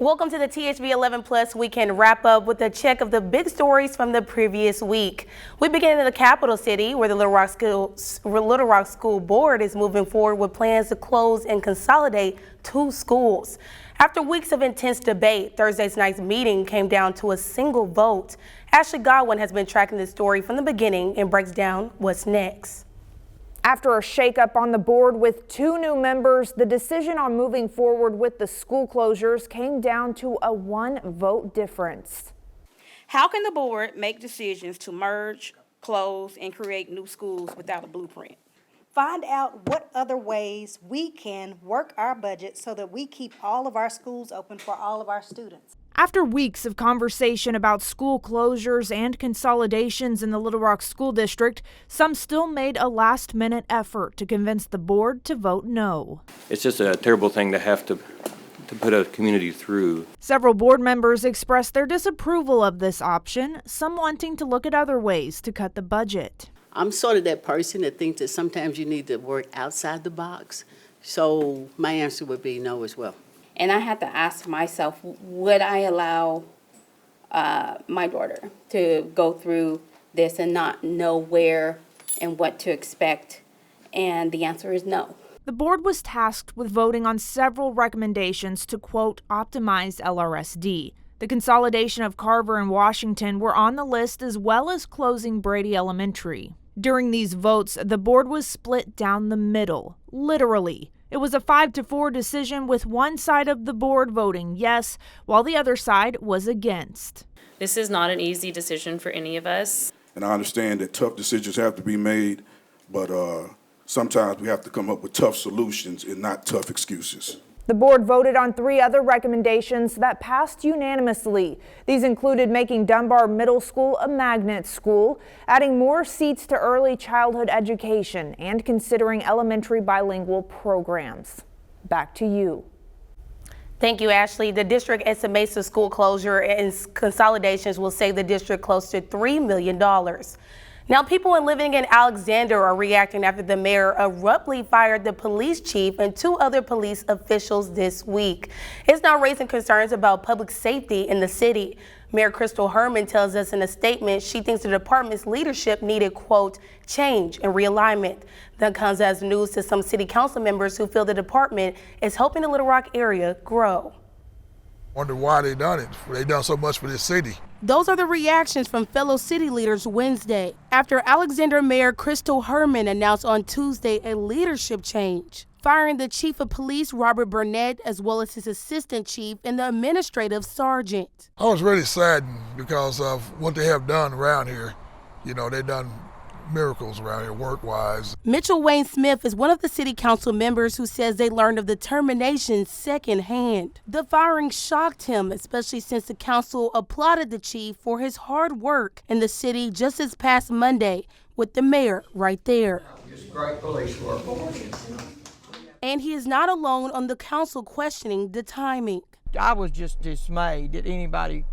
Welcome to the THV11 Plus Weekend Wrap-Up with a check of the big stories from the previous week. We begin in the capital city, where the Little Rock School Board is moving forward with plans to close and consolidate 2 schools. After weeks of intense debate, Thursday's night's meeting came down to a single vote. Ashley Godwin has been tracking this story from the beginning and breaks down what's next. After a shakeup on the board with 2 new members, the decision on moving forward with the school closures came down to a 1-vote difference. How can the board make decisions to merge, close, and create new schools without a blueprint? Find out what other ways we can work our budget so that we keep all of our schools open for all of our students. After weeks of conversation about school closures and consolidations in the Little Rock School District, some still made a last-minute effort to convince the board to vote no. It's just a terrible thing to have to put a community through. Several board members expressed their disapproval of this option, some wanting to look at other ways to cut the budget. I'm sort of that person that thinks that sometimes you need to work outside the box, so my answer would be no as well. And I had to ask myself, would I allow my daughter to go through this and not know where and what to expect? And the answer is no. The board was tasked with voting on several recommendations to, quote, optimize LRSD. The consolidation of Carver and Washington were on the list, as well as closing Brady Elementary. During these votes, the board was split down the middle, literally. It was a 5-4 decision, with one side of the board voting yes, while the other side was against. This is not an easy decision for any of us. And I understand that tough decisions have to be made, but sometimes we have to come up with tough solutions and not tough excuses. The board voted on 3 other recommendations that passed unanimously. These included making Dunbar Middle School a magnet school, adding more seats to early childhood education, and considering elementary bilingual programs. Back to you. Thank you, Ashley. The district estimates the school closure and consolidations will save the district close to $3 million. Now, people living in Alexander are reacting after the mayor abruptly fired the police chief and 2 other police officials this week. It's now raising concerns about public safety in the city. Mayor Crystal Herman tells us in a statement she thinks the department's leadership needed, quote, change and realignment. That comes as news to some city council members who feel the department is helping the Little Rock area grow. Wonder why they done it. They done so much for this city. Those are the reactions from fellow city leaders Wednesday after Alexander Mayor Crystal Herman announced on Tuesday a leadership change, firing the chief of police Robert Burnett as well as his assistant chief and the administrative sergeant. I was really saddened because of what they have done around here. You know, they've done miracles around here work-wise. Mitchell Wayne Smith is one of the city council members who says they learned of the termination secondhand. The firing shocked him, especially since the council applauded the chief for his hard work in the city just this past Monday with the mayor right there. Just great police work. And he is not alone on the council questioning the timing. I was just dismayed that anybody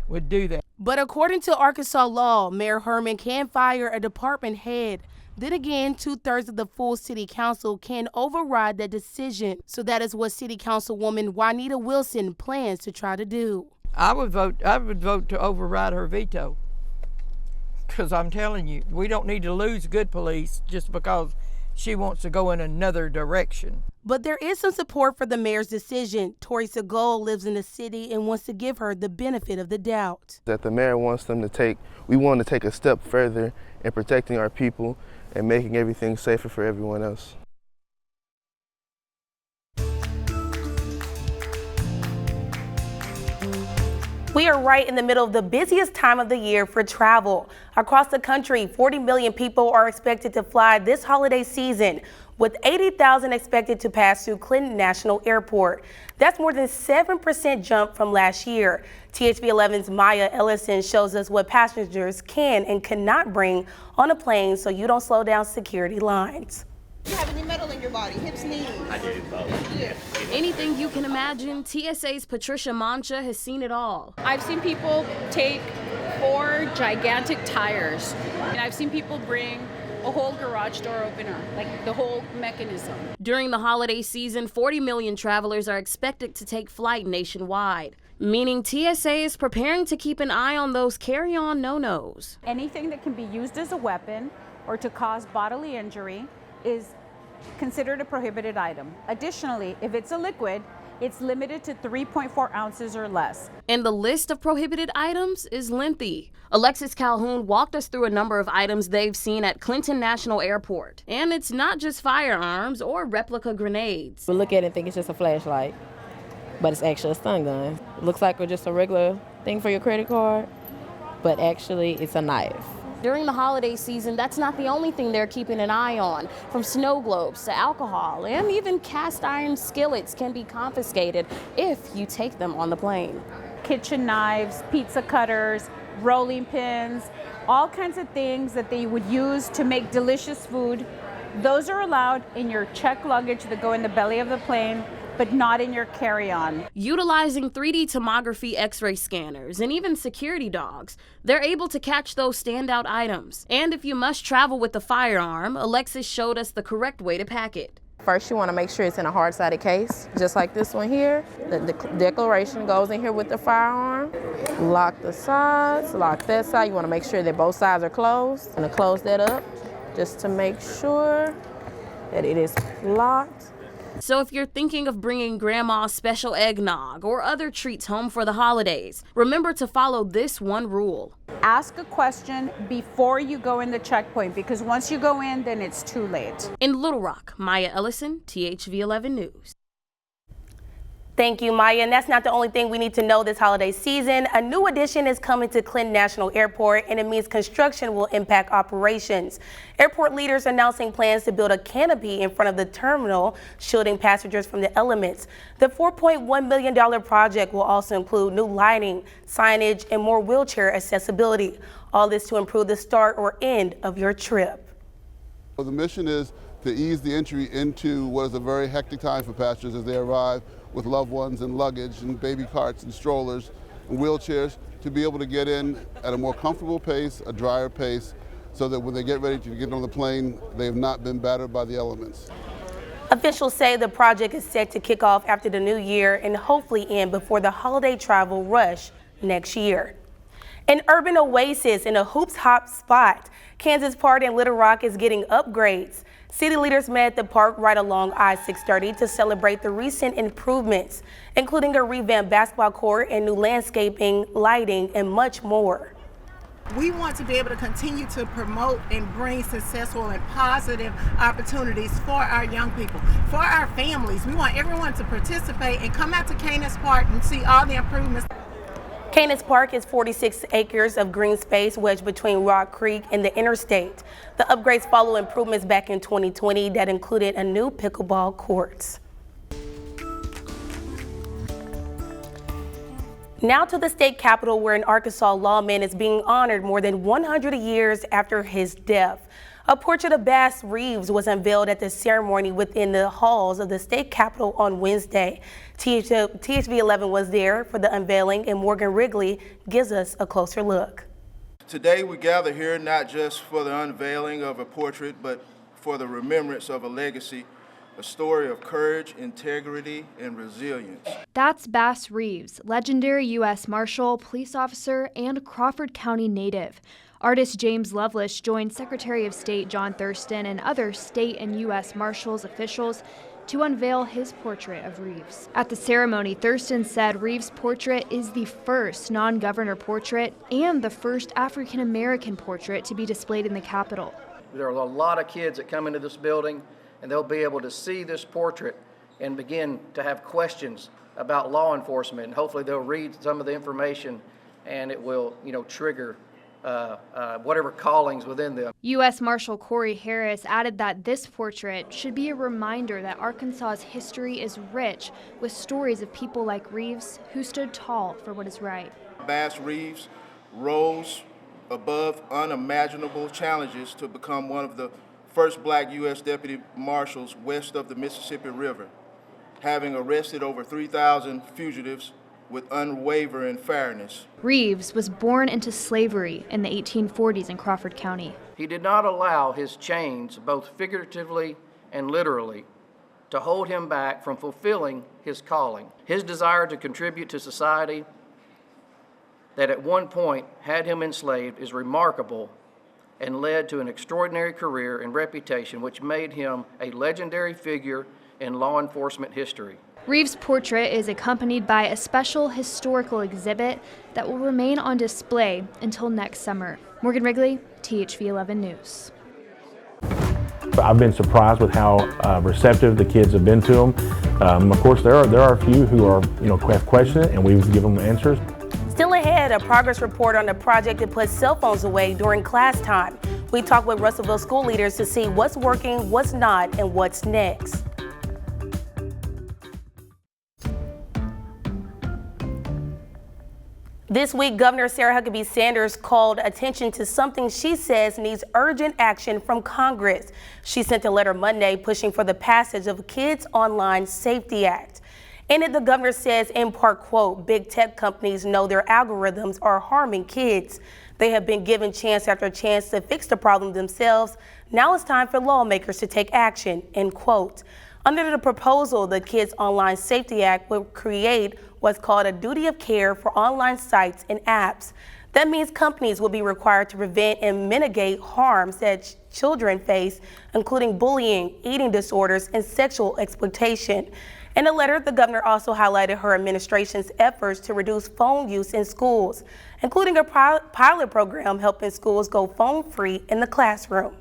would do that. But according to Arkansas law, Mayor Herman can fire a department head. Then again, 2/3 of the full city council can override that decision. So that is what City Councilwoman Juanita Wilson plans to try to do. I would vote to override her veto. Because I'm telling you, we don't need to lose good police just because she wants to go in another direction. But there is some support for the mayor's decision. Tori Segal lives in the city and wants to give her the benefit of the doubt. That the mayor wants them to take, we want to take a step further in protecting our people and making everything safer for everyone else. We are right in the middle of the busiest time of the year for travel. Across the country, 40 million people are expected to fly this holiday season, with 80,000 expected to pass through Clinton National Airport. That's more than 7% jump from last year. THV11's Maya Ellison shows us what passengers can and cannot bring on a plane so you don't slow down security lines. Do you have any metal in your body? Hips, knees? I do both. Yeah. Anything you can imagine, TSA's Patricia Mancha has seen it all. I've seen people take 4 gigantic tires, and I've seen people bring a whole garage door opener, like the whole mechanism. During the holiday season, 40 million travelers are expected to take flight nationwide. meaning TSA is preparing to keep an eye on those carry-on no-nos. Anything that can be used as a weapon or to cause bodily injury is considered a prohibited item. Additionally, if it's a liquid, it's limited to 3.4 ounces or less. And the list of prohibited items is lengthy. Alexis Calhoun walked us through a number of items they've seen at Clinton National Airport. And it's not just firearms or replica grenades. We look at it and think it's just a flashlight, but it's actually a stun gun. It looks like just a regular thing for your credit card, but actually it's a knife. During the holiday season, that's not the only thing they're keeping an eye on. From snow globes to alcohol, and even cast iron skillets can be confiscated if you take them on the plane. Kitchen knives, pizza cutters, rolling pins, all kinds of things that they would use to make delicious food. Those are allowed in your checked luggage that go in the belly of the plane, but not in your carry-on. Utilizing 3D tomography X-ray scanners and even security dogs, they're able to catch those standout items. And if you must travel with a firearm, Alexis showed us the correct way to pack it. First, you want to make sure it's in a hard-sided case, just like this one here. The declaration goes in here with the firearm. Lock the sides, lock that side. You want to make sure that both sides are closed. I'm going to close that up just to make sure that it is locked. So if you're thinking of bringing grandma's special eggnog or other treats home for the holidays, remember to follow this one rule. Ask a question before you go in the checkpoint, because once you go in, then it's too late. In Little Rock, Maya Ellison, THV11 News. Thank you, Maya. And that's not the only thing we need to know this holiday season. A new addition is coming to Clinton National Airport, and it means construction will impact operations. Airport leaders announcing plans to build a canopy in front of the terminal, shielding passengers from the elements. The $4.1 million project will also include new lighting, signage, and more wheelchair accessibility. All this to improve the start or end of your trip. The mission is to ease the entry into what is a very hectic time for passengers as they arrive with loved ones and luggage and baby carts and strollers and wheelchairs, to be able to get in at a more comfortable pace, a drier pace, so that when they get ready to get on the plane, they have not been battered by the elements. Officials say the project is set to kick off after the new year and hopefully end before the holiday travel rush next year. An urban oasis in a hoops hop spot, Kanis Park in Little Rock is getting upgrades. City leaders met at the park right along I-630 to celebrate the recent improvements, including a revamped basketball court and new landscaping, lighting, and much more. We want to be able to continue to promote and bring successful and positive opportunities for our young people, for our families. We want everyone to participate and come out to Kanis Park and see all the improvements. Kanis Park is 46 acres of green space wedged between Rock Creek and the interstate. The upgrades follow improvements back in 2020 that included a new pickleball court. Now to the state capitol, where an Arkansas lawman is being honored more than 100 years after his death. A portrait of Bass Reeves was unveiled at the ceremony within the halls of the state capitol on Wednesday. THV11 was there for the unveiling, and Morgan Wrigley gives us a closer look. Today we gather here not just for the unveiling of a portrait, but for the remembrance of a legacy, a story of courage, integrity, and resilience. That's Bass Reeves, legendary U.S. Marshal, police officer, and Crawford County native. Artist James Lovelace joined Secretary of State John Thurston and other state and U.S. Marshals officials to unveil his portrait of Reeves. At the ceremony, Thurston said Reeves' portrait is the first non-governor portrait and the first African-American portrait to be displayed in the Capitol. There are a lot of kids that come into this building, and they'll be able to see this portrait and begin to have questions about law enforcement, and hopefully they'll read some of the information and it will, trigger whatever callings within them. U.S. Marshal Corey Harris added that this portrait should be a reminder that Arkansas's history is rich with stories of people like Reeves who stood tall for what is right. Bass Reeves rose above unimaginable challenges to become one of the first black U.S. deputy marshals west of the Mississippi River, having arrested over 3,000 fugitives with unwavering fairness. Reeves was born into slavery in the 1840s in Crawford County. He did not allow his chains, both figuratively and literally, to hold him back from fulfilling his calling. His desire to contribute to society that at one point had him enslaved is remarkable and led to an extraordinary career and reputation which made him a legendary figure in law enforcement history. Reeves' portrait is accompanied by a special historical exhibit that will remain on display until next summer. Morgan Wrigley, THV11 News. I've been surprised with how receptive the kids have been to them. Of course, there are a few who are, have questioned it, and we've given them answers. Still ahead, a progress report on the project to put cell phones away during class time. We talk with Russellville school leaders to see what's working, what's not, and what's next. This week, Governor Sarah Huckabee Sanders called attention to something she says needs urgent action from Congress. She sent a letter Monday pushing for the passage of Kids Online Safety Act. In it, the governor says, in part, quote, big tech companies know their algorithms are harming kids. They have been given chance after chance to fix the problem themselves. Now it's time for lawmakers to take action, end quote. Under the proposal, the Kids Online Safety Act will create what's called a duty of care for online sites and apps. That means companies will be required to prevent and mitigate harms that children face, including bullying, eating disorders, and sexual exploitation. In a letter, the governor also highlighted her administration's efforts to reduce phone use in schools, including a pilot program helping schools go phone-free in the classroom.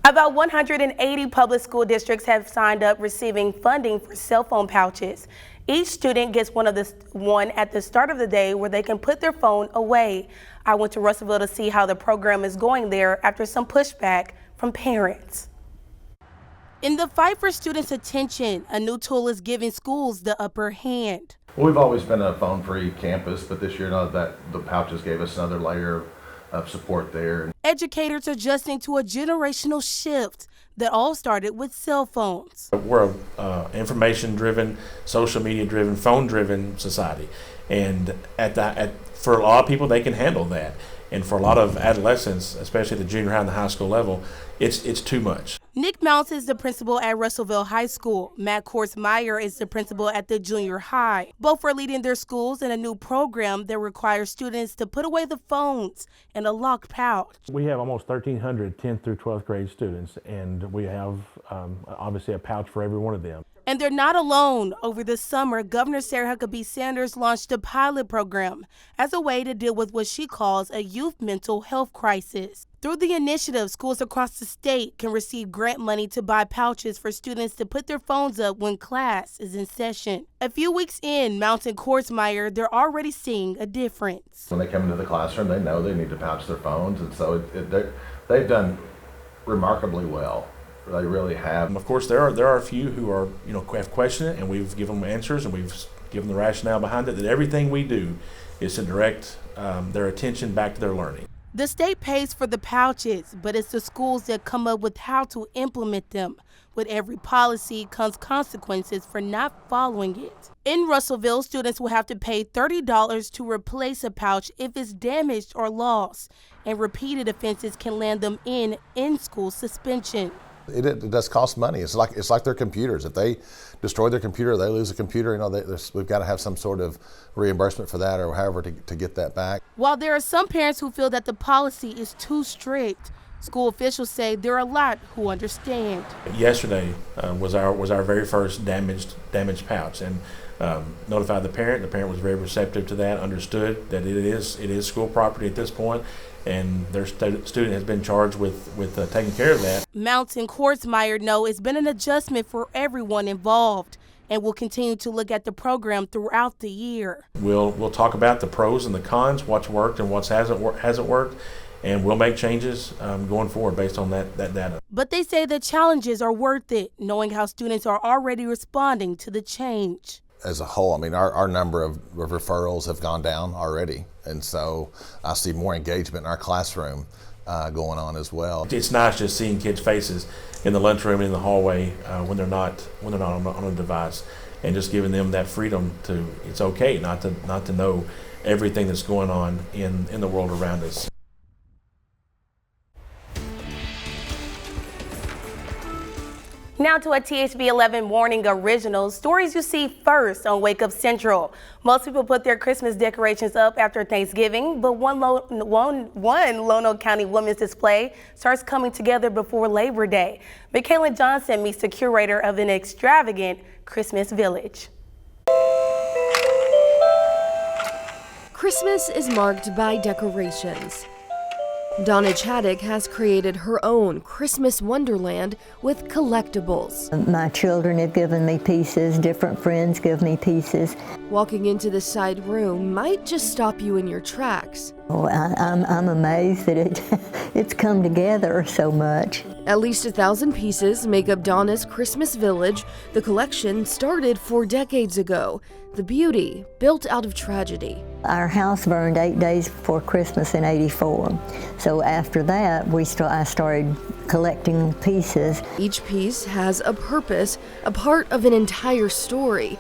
About 180 public school districts have signed up receiving funding for cell phone pouches. Each student gets one at the start of the day where they can put their phone away. I went to Russellville to see how the program is going there after some pushback from parents. In the fight for students' attention, a new tool is giving schools the upper hand. Well, we've always been a phone-free campus, but this year, that the pouches gave us another layer of support there. Educators adjusting to a generational shift that all started with cell phones. We're an information-driven, social media-driven, phone-driven society, and for a lot of people, they can handle that. And for a lot of adolescents, especially the junior high and the high school level, it's too much. Nick Mounts is the principal at Russellville High School. Matt Korsmeyer is the principal at the junior high. Both are leading their schools in a new program that requires students to put away the phones in a locked pouch. We have almost 1,300 10th through 12th grade students, and we have obviously a pouch for every one of them. And they're not alone. Over the summer, Governor Sarah Huckabee Sanders launched a pilot program as a way to deal with what she calls a youth mental health crisis. Through the initiative, schools across the state can receive grant money to buy pouches for students to put their phones up when class is in session. A few weeks in, Mounts and Korsmeyer, they're already seeing a difference. When they come into the classroom, they know they need to pouch their phones, and so they've done remarkably well. They really have. Of course, there are a few who are have questioned it, and we've given them answers, and we've given the rationale behind it. That everything we do is to direct their attention back to their learning. The state pays for the pouches, but it's the schools that come up with how to implement them. With every policy comes consequences for not following it. In Russellville, students will have to pay $30 to replace a pouch if it's damaged or lost, and repeated offenses can land them in in-school suspension. It does cost money. It's like their computers. If they destroy their computer, they lose a computer. We've got to have some sort of reimbursement for that, or however to get that back. While there are some parents who feel that the policy is too strict, school officials say there are a lot who understand. Yesterday was our very first damaged pouch, and notified the parent. The parent was very receptive to that, understood that it is school property at this point, and their student has been charged with taking care of that. Mounts and Korsmeyer know it's been an adjustment for everyone involved, and will continue to look at the program throughout the year. We'll talk about the pros and the cons, what's worked and what hasn't worked, and we'll make changes going forward based on that data. But they say the challenges are worth it, knowing how students are already responding to the change. As a whole, I mean, our number of referrals have gone down already, and so I see more engagement in our classroom going on as well. It's nice just seeing kids' faces in the lunchroom and in the hallway when they're not on a device, and just giving them that freedom to, it's okay not to know everything that's going on in the world around us. Now to a THV11 morning original, stories you see first on Wake Up Central. Most people put their Christmas decorations up after Thanksgiving, but one Lono County women's display starts coming together before Labor Day. Michaela Johnson meets the curator of an extravagant Christmas village. Christmas is marked by decorations. Donna Chaddick has created her own Christmas wonderland with collectibles. My children have given me pieces, different friends give me pieces. Walking into the side room might just stop you in your tracks. Oh, I'm amazed that it's come together so much. At least 1,000 pieces make up Donna's Christmas village. The collection started 4 decades ago. The beauty built out of tragedy. Our house burned 8 days before Christmas in '84. So after that, I started collecting pieces. Each piece has a purpose, a part of an entire story,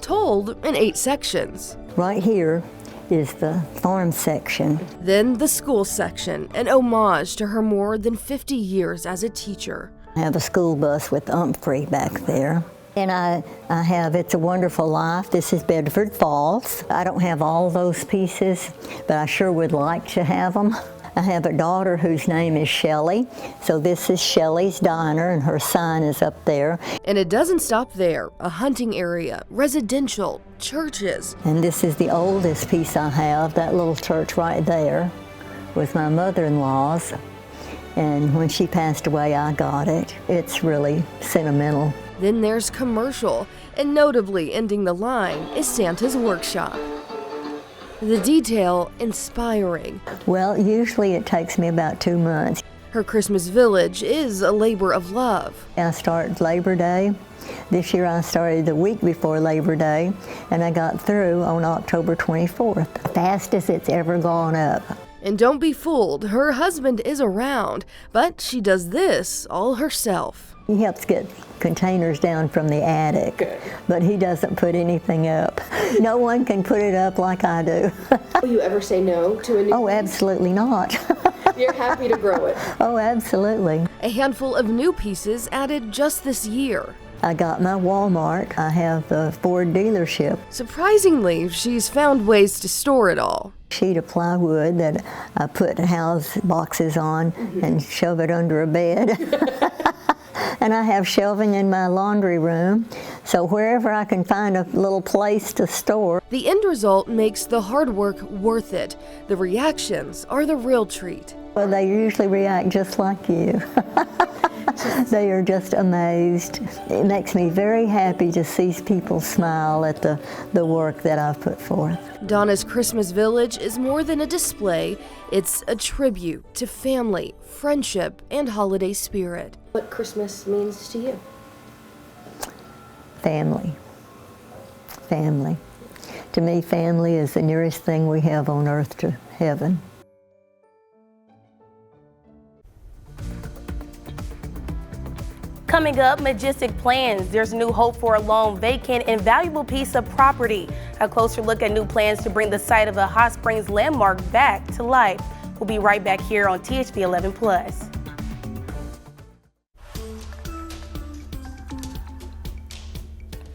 told in 8 sections. Right here is the farm section. Then the school section, an homage to her more than 50 years as a teacher. I have a school bus with Humphrey back there. And I have It's a Wonderful Life. This is Bedford Falls. I don't have all those pieces, but I sure would like to have them. I have a daughter whose name is Shelley. So this is Shelley's Diner, and her sign is up there. And it doesn't stop there. A hunting area, residential, churches. And this is the oldest piece I have. That little church right there was my mother-in-law's. And when she passed away, I got it. It's really sentimental. Then there's commercial, and notably ending the line is Santa's workshop. The detail inspiring. Well, usually it takes me about 2 months. Her Christmas village is a labor of love. I start Labor Day. This year I started the week before Labor Day, and I got through on October 24th. The fastest it's ever gone up. And don't be fooled, her husband is around, but she does this all herself. He helps get containers down from the attic, but he doesn't put anything up. No one can put it up like I do. Will you ever say no to a new Oh, absolutely not. You're happy to grow it. Oh, absolutely. A handful of new pieces added just this year. I got my Walmart. I have the Ford dealership. Surprisingly, she's found ways to store it all. Sheet of plywood that I put house boxes on and shove it under a bed. And I have shelving in my laundry room, so wherever I can find a little place to store. The end result makes the hard work worth it. The reactions are the real treat. Well, they usually react just like you. They are just amazed. It makes me very happy to see people smile at the work that I've put forth. Donna's Christmas Village is more than a display. It's a tribute to family, friendship, and holiday spirit. What Christmas means to you? Family. Family. To me, family is the nearest thing we have on earth to heaven. Coming up, Majestic plans. There's new hope for a long, vacant, and valuable piece of property. A closer look at new plans to bring the site of a Hot Springs landmark back to life. We'll be right back here on THV11 Plus.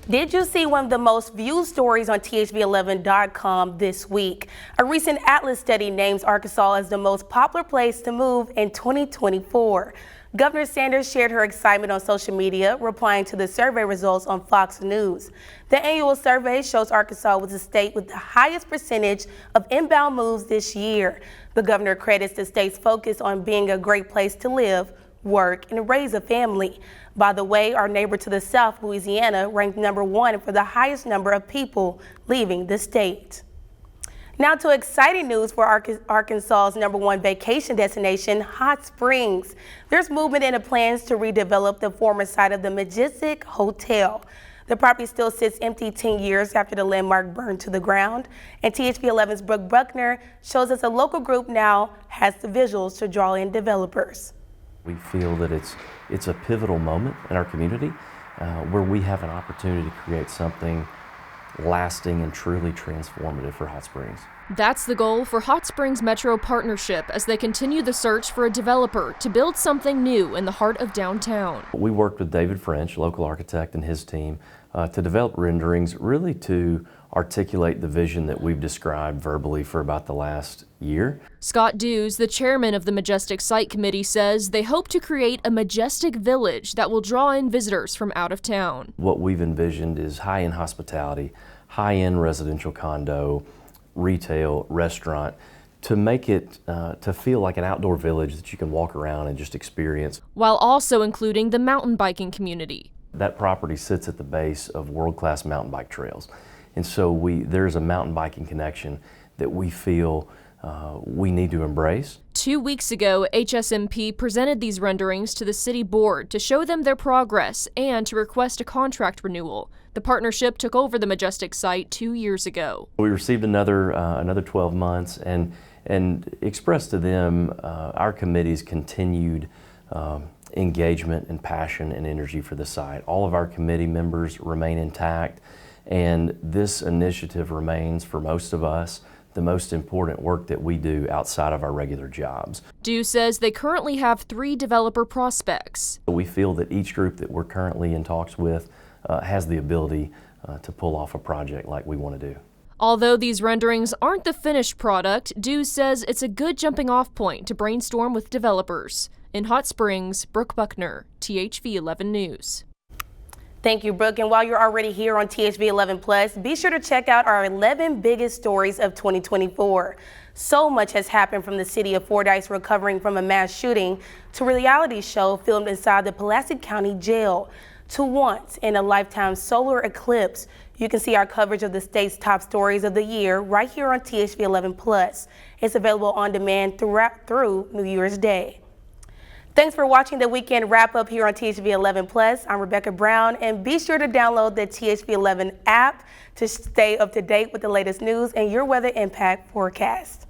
Did you see one of the most viewed stories on THV11.com this week? A recent Atlas study names Arkansas as the most popular place to move in 2024. Governor Sanders shared her excitement on social media, replying to the survey results on Fox News. The annual survey shows Arkansas was the state with the highest percentage of inbound moves this year. The governor credits the state's focus on being a great place to live, work, and raise a family. By the way, our neighbor to the south, Louisiana, ranked #1 for the highest number of people leaving the state. Now to exciting news for Arkansas's #1 vacation destination, Hot Springs. There's movement in the plans to redevelop the former site of the Majestic Hotel. The property still sits empty 10 years after the landmark burned to the ground. And THV11's Brooke Buckner shows us a local group now has the visuals to draw in developers. We feel that it's a pivotal moment in our community where we have an opportunity to create something lasting and truly transformative for Hot Springs. That's the goal for Hot Springs Metro Partnership as they continue the search for a developer to build something new in the heart of downtown. We worked with David French, local architect, and his team to develop renderings really to articulate the vision that we've described verbally for about the last year. Scott Dews, the chairman of the Majestic Site Committee, says they hope to create a majestic village that will draw in visitors from out of town. What we've envisioned is high-end hospitality, high-end residential condo, retail, restaurant, to make it to feel like an outdoor village that you can walk around and just experience. While also including the mountain biking community. That property sits at the base of world-class mountain bike trails. And so there's a mountain biking connection that we feel we need to embrace. 2 weeks ago, HSMP presented these renderings to the city board to show them their progress and to request a contract renewal. The partnership took over the Majestic site 2 years ago. We received another 12 months and expressed to them our committee's continued engagement and passion and energy for the site. All of our committee members remain intact, and this initiative remains, for most of us, the most important work that we do outside of our regular jobs. Dew says they currently have 3 developer prospects. We feel that each group that we're currently in talks with has the ability to pull off a project like we want to do. Although these renderings aren't the finished product, Dew says it's a good jumping off point to brainstorm with developers. In Hot Springs, Brooke Buckner, THV11 News. Thank you, Brooke. And while you're already here on THV11 Plus, be sure to check out our 11 biggest stories of 2024. So much has happened, from the city of Fordyce recovering from a mass shooting to a reality show filmed inside the Pulaski County Jail to once in a lifetime solar eclipse. You can see our coverage of the state's top stories of the year right here on THV11 Plus. It's available on demand through New Year's Day. Thanks for watching the weekend wrap up here on THV11 Plus. I'm Rebecca Brown, and be sure to download the THV11 app to stay up to date with the latest news and your weather impact forecast.